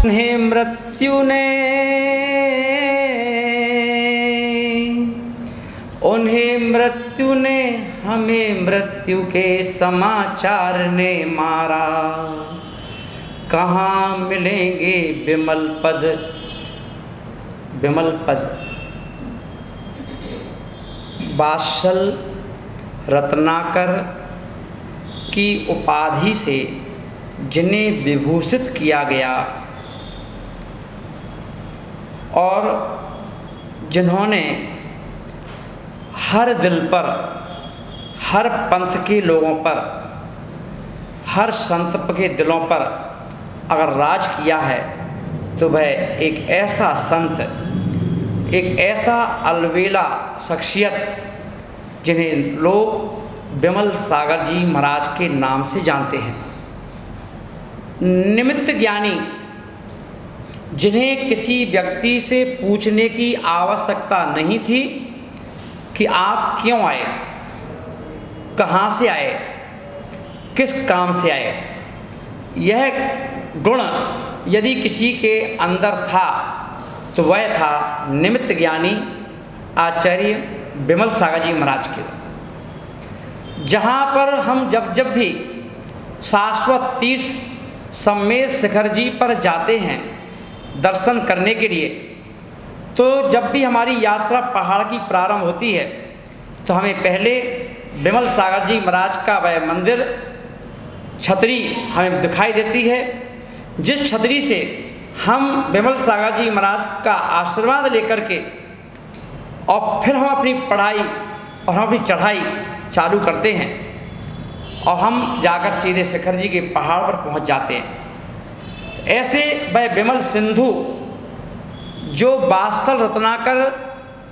उन्हें मृत्यु ने हमें मृत्यु के समाचार ने मारा। कहाँ मिलेंगे विमल पद वात्सल रत्नाकर की उपाधि से जिन्हें विभूषित किया गया और जिन्होंने हर दिल पर, हर पंथ के लोगों पर, हर संत के दिलों पर अगर राज किया है तो वह एक ऐसा संत, एक ऐसा अलबेला शख्सियत जिन्हें लोग विमल सागर जी महाराज के नाम से जानते हैं। निमित्त ज्ञानी, जिन्हें किसी व्यक्ति से पूछने की आवश्यकता नहीं थी कि आप क्यों आए, कहाँ से आए, किस काम से आए। यह गुण यदि किसी के अंदर था तो वह था निमित्त ज्ञानी आचार्य विमल सागर जी महाराज के। जहाँ पर हम जब भी शाश्वत तीर्थ सम्मेद शिखर जी पर जाते हैं दर्शन करने के लिए, तो जब भी हमारी यात्रा पहाड़ की प्रारंभ होती है तो हमें पहले विमल सागर जी महाराज का वह मंदिर छतरी हमें दिखाई देती है, जिस छतरी से हम विमल सागर जी महाराज का आशीर्वाद लेकर के और फिर हम अपनी पढ़ाई और हम अपनी चढ़ाई चालू करते हैं और हम जाकर सीधे शिखर जी के पहाड़ पर पहुंच जाते हैं। तो ऐसे वह विमल सिंधु जो वात्सल रत्नाकर,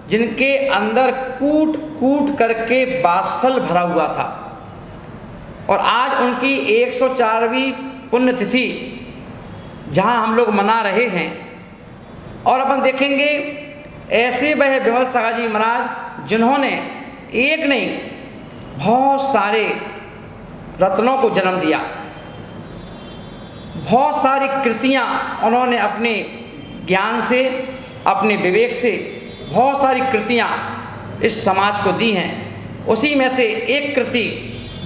जिनके अंदर कूट कूट करके वात्सल भरा हुआ था, और आज उनकी 104वीं पुण्यतिथि जहां हम लोग मना रहे हैं, और अपन देखेंगे ऐसे वह विमल सागर जी महाराज जिन्होंने एक नहीं बहुत सारे रत्नों को जन्म दिया, बहुत सारी कृतियां उन्होंने अपने ज्ञान से, अपने विवेक से बहुत सारी कृतियां इस समाज को दी हैं। उसी में से एक कृति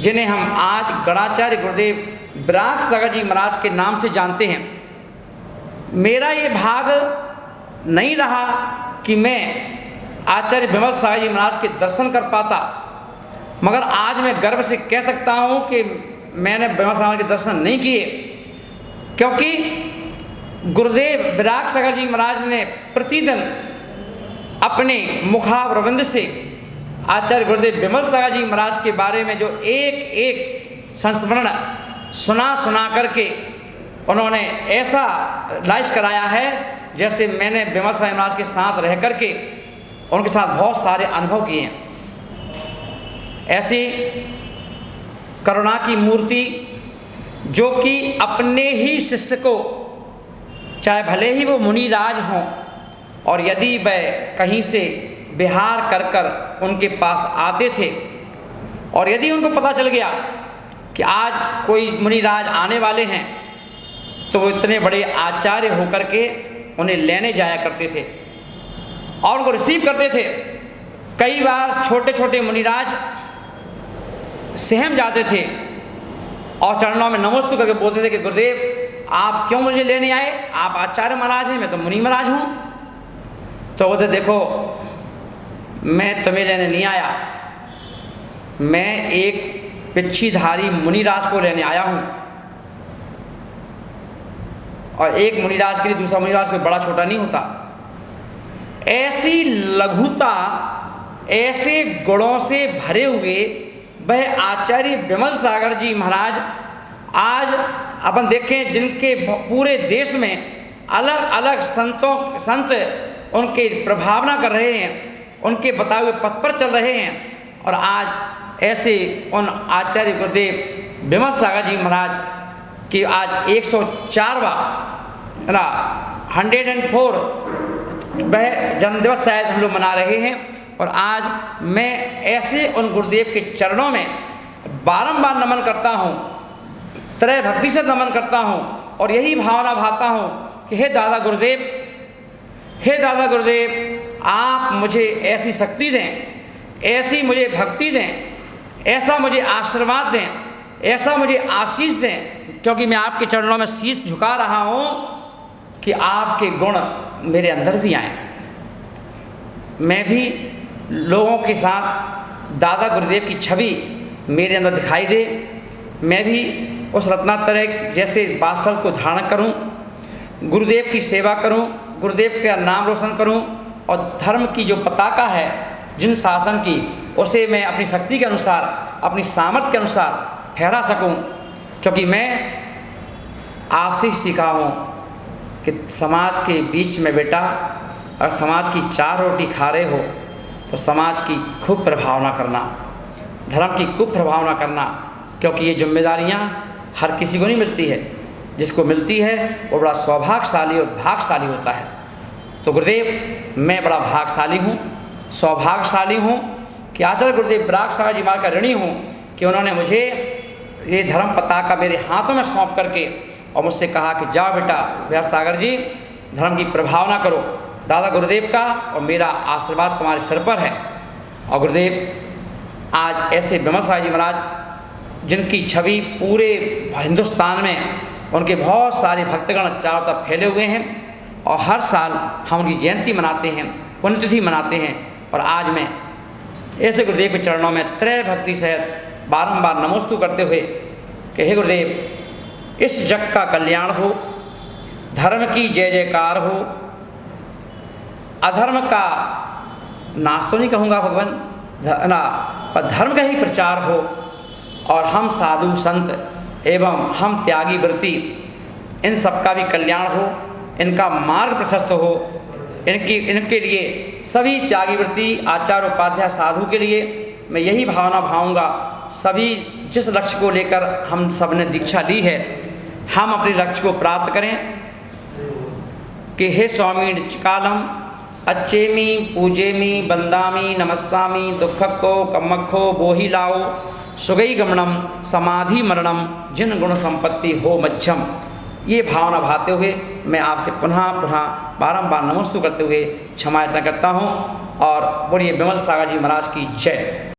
जिन्हें हम आज गणाचार्य गुरुदेव विराग सागर जी महाराज के नाम से जानते हैं। मेरा ये भाग नहीं रहा कि मैं आचार्य विमल सागर जी महाराज के दर्शन कर पाता, मगर आज मैं गर्व से कह सकता हूँ कि मैंने विमल सागर के दर्शन नहीं किए, क्योंकि गुरुदेव विराग सागर जी महाराज ने प्रतिदिन अपने मुखारविंद से आचार्य गुरुदेव विमल सागर जी महाराज के बारे में जो एक एक संस्मरण सुना करके उन्होंने ऐसा लाइज कराया है जैसे मैंने विमल सागर महाराज के साथ रह करके उनके साथ बहुत सारे अनुभव किए हैं। ऐसी करुणा की मूर्ति जो कि अपने ही शिष्य को, चाहे भले ही वो मुनिराज हों, और यदि वह कहीं से विहार कर कर उनके पास आते थे और यदि उनको पता चल गया कि आज कोई मुनिराज आने वाले हैं, तो वो इतने बड़े आचार्य होकर के उन्हें लेने जाया करते थे और उनको रिसीव करते थे। कई बार छोटे छोटे मुनिराज सहम जाते थे और चरणों में नमस्ते करके बोलते थे कि गुरुदेव आप क्यों मुझे लेने आए, आप आचार्य महाराज हैं, मैं तो मुनि महाराज हूँ। तो बोलते देखो मैं तुम्हें लेने नहीं आया, मैं एक पिच्छीधारी मुनिराज को लेने आया हूँ, और एक मुनिराज के लिए दूसरा मुनिराज कोई बड़ा छोटा नहीं होता। ऐसी लघुता, ऐसे गुणों से भरे हुए वह आचार्य विमल सागर जी महाराज आज अपन देखें जिनके पूरे देश में अलग अलग संत उनके प्रभावना कर रहे हैं, उनके बताए हुए पथ पर चल रहे हैं, और आज ऐसे उन आचार्य गुरुदेव विमल सागर जी महाराज की आज 104वां 104 वह जन्मदिवस शायद हम लोग मना रहे हैं। और आज मैं ऐसे उन गुरुदेव के चरणों में बारंबार नमन करता हूँ, त्रय भक्ति से नमन करता हूँ, और यही भावना भाता हूँ कि हे दादा गुरुदेव, हे दादा गुरुदेव, आप मुझे ऐसी शक्ति दें, ऐसी मुझे भक्ति दें, ऐसा मुझे आशीर्वाद दें, ऐसा मुझे आशीष दें, क्योंकि मैं आपके चरणों में शीश झुका रहा हूँ कि आपके गुण मेरे अंदर भी आएँ, मैं भी लोगों के साथ दादा गुरुदेव की छवि मेरे अंदर दिखाई दे, मैं भी उस रत्नात्रय जैसे बासल को धारण करूं, गुरुदेव की सेवा करूं, गुरुदेव का नाम रोशन करूं और धर्म की जो पताका है जिन शासन की, उसे मैं अपनी शक्ति के अनुसार, अपनी सामर्थ्य के अनुसार फहरा सकूं, क्योंकि मैं आपसे ही सीखा हूं कि समाज के बीच में बेटा अगर समाज की 4 रोटी खा रहे हो तो समाज की खूब प्रभावना करना, धर्म की खूब प्रभावना करना, क्योंकि ये जिम्मेदारियां हर किसी को नहीं मिलती है, जिसको मिलती है वो बड़ा सौभाग्यशाली और भाग्यशाली होता है। तो गुरुदेव, मैं बड़ा भाग्यशाली हूँ, सौभाग्यशाली हूँ कि आचार्य गुरुदेव बराक सागर जी महाराज का ऋणी हूँ कि उन्होंने मुझे ये धर्म पताका मेरे हाथों में सौंप करके और मुझसे कहा कि जाओ बेटा बिहार सागर जी, धर्म की प्रभावना करो, दादा गुरुदेव का और मेरा आशीर्वाद तुम्हारे सिर पर है। और गुरुदेव आज ऐसे विमल सागर जी महाराज जिनकी छवि पूरे हिंदुस्तान में, उनके बहुत सारे भक्तगण चारों तरफ फैले हुए हैं और हर साल हम उनकी जयंती मनाते हैं, पुण्यतिथि मनाते हैं। और आज मैं ऐसे गुरुदेव के चरणों में त्रय भक्ति सहित बारंबार नमोस्तु करते हुए कि हे गुरुदेव, इस जग का कल्याण हो, धर्म की जय जयकार हो, अधर्म का नाश तो नहीं कहूँगा भगवान ना, पर धर्म का ही प्रचार हो और हम साधु संत एवं हम त्यागी व्रती इन सबका भी कल्याण हो, इनका मार्ग प्रशस्त हो, इनके लिए सभी त्यागी व्रती आचार्य उपाध्याय साधु के लिए मैं यही भावना भाऊंगा। सभी जिस लक्ष्य को लेकर हम सब ने दीक्षा ली है, हम अपने लक्ष्य को प्राप्त करें कि हे स्वामी कालम अच्छेमी पूजेमी बंदामी नमस्सामी दुखको कम्मखो बोही लाओ सुगई गमनम समाधि मरणम जिन गुण संपत्ति हो मध्यम। ये भावना भाते हुए मैं आपसे पुनः बारंबार नमस्तु करते हुए क्षमा याचना करता हूँ और बोलिए विमल सागर जी महाराज की जय।